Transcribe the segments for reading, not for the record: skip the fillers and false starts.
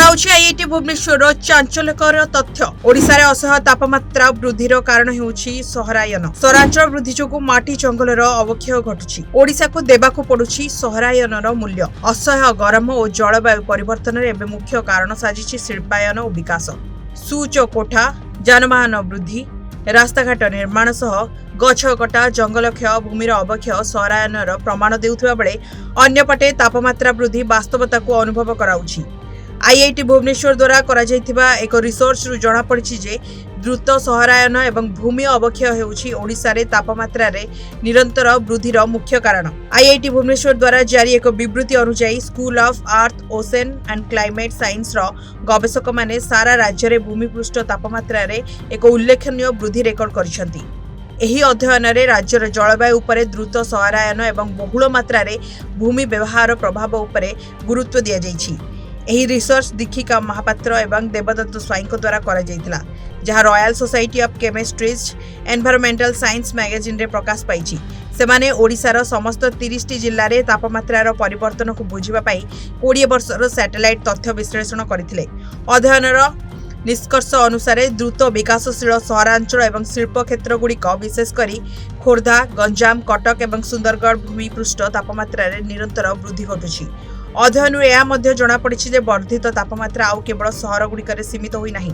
जाउछि IIT Bhubaneswar चांचल्यकर तथ्य। ओडिशारे असह्य तापमात्रा वृद्धिर कारण हेउछि सहरायन। सहरांचल वृद्धि जोगु माटी जंगलर अवक्षय घटुछि। ओडिशाकु देबाकु पडुछि सहरायनर मूल्य। असह्य गरम और जलवायु परिवर्तन एबे मुख्य कारण साजिछि शिल्पायन और विकास। सूच कोठा, जानवाहन वृद्धि, रास्ताघाट निर्माण सह गछ कटा, जंगल क्षय, भूमिर अवक्षय सहरायनर प्रमाण देउथिबा बेले अन्यपटे तापमात्रा वृद्धि वास्तवता को अनुभव कराउछि। आईआईटी भुवनेश्वर द्वारा करा जायथिबा एक रिसर्च रु जणा पड़िछि जे द्रुत सहरायन एवं भूमि अवक्षय हेउछि ओडिसा रे तापमात्रा रे निरंतर वृद्धिर मुख्य कारण। आईआईटी भुवनेश्वर द्वारा जारी एक विवृत्ति अनुसार school of earth, ocean and climate science रो गवेषक माने सारा राज्य रे भूमिपृष्ठ तापमात्रा रे एक उल्लेखनीय वृद्धि रेकर्ड करिसेंती। एही अध्ययन रे राज्यर जलवायु उपरे द्रुत सहरायन एवं बहुल मात्रा रे भूमि व्यवहार प्रभाव उपरे गुरुत्व दिया जायछि। एही रिसर्च दीक्षिका महापात्र एवं देवदत्त स्वाई द्वारा करा जायतिला, जहाँ royal society of chemistries environmental science magazine रे प्रकाश पाइछि। सेमाने ओडिसार समस्त 30 जिल्ला रे तापमात्रार परिवर्तन को बुझिबा पाई 20 वर्षर सैटेलाइट तथ्य विश्लेषण करथिले। अध्ययनर निष्कर्ष अनुसार द्रुत विकासशील सहरांचल एवं शिल्प क्षेत्र गुड़िक विशेषकर खोर्धा, गंजाम, कटक एवं सुंदरगढ़ भूमिपृष्ठ तापमात्रा रे निरंतर वृद्धि घटुछि। अध्ययन यह जनापड़ी जे वर्धित तापमात्रा आउ केवल सहर गुड़िक सीमित होई नाही।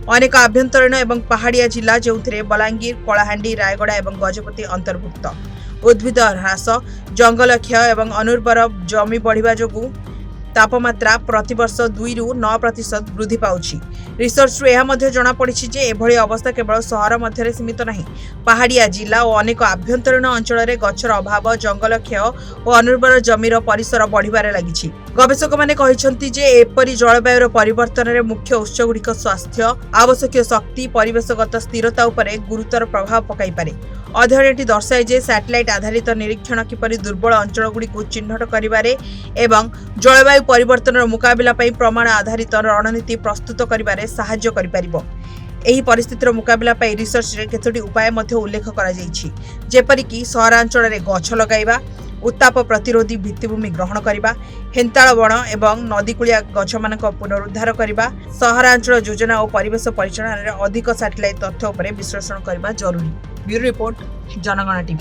अनेक आभ्यंतरीण एवं पहाड़िया जिला जो बलांगीर, कलाहांडी, रायगड़ा एवं गजपति अंतर्भुक्त। उद्भिद ह्रास, जंगल क्षय एवं अनुर्वर जमी बढ़िबा जोगु तापमात्रा प्रतिवर्ष 2 ରୁ 9% वृद्धि पाउछि। रिसर्च रु जनापड़ी जे एभली अवस्था केवल सहर मध्य सीमित नहीं। पहाड़िया जिला और अनेक आभ्यंतरीण अंचल में गछर अभाव, जंगल क्षय और अनुर्वर जमीर परिसर बढ़िबारे लागिछि। गवेषक माने कहिसंती जे एपरि जलवायुर परिवर्तन रे मुख्य उत्स गुड़िक स्वास्थ्य, आवश्यक शक्ति, परिवेशगत स्थिरता उपरे गुरुतर प्रभाव पकाई पारे। अध्ययनटी दर्शाए जे सैटेलाइट आधारित निरीक्षण किपरि दुर्बल अंचल गुड़िक चिन्हट करिबारे एवं जलवायु परिवर्तन मुकाबिला पई प्रमाण आधारित रणनीति प्रस्तुत करिबारे सहाय्य करि परिबो। एही परिस्थितिर मुकाबिला पई रिसर्च रे केतोटी उपाय मध्ये उल्लेख करा जायछि, जेपरि कि सहरांचल रे गछ लगाइबा, उत्ताप प्रतिरोधी भित्तिभूमि ग्रहण करने, हेन्ताल वन एवं नदीकूलिया गछमानक पुनरुद्धार करने, सहरांचल योजना और परिवेश परिचालन अधिक सैटेलाइट तथ्य उपर विश्लेषण करने जरूरी। ब्यूरो रिपोर्ट, जनगणना टीवी।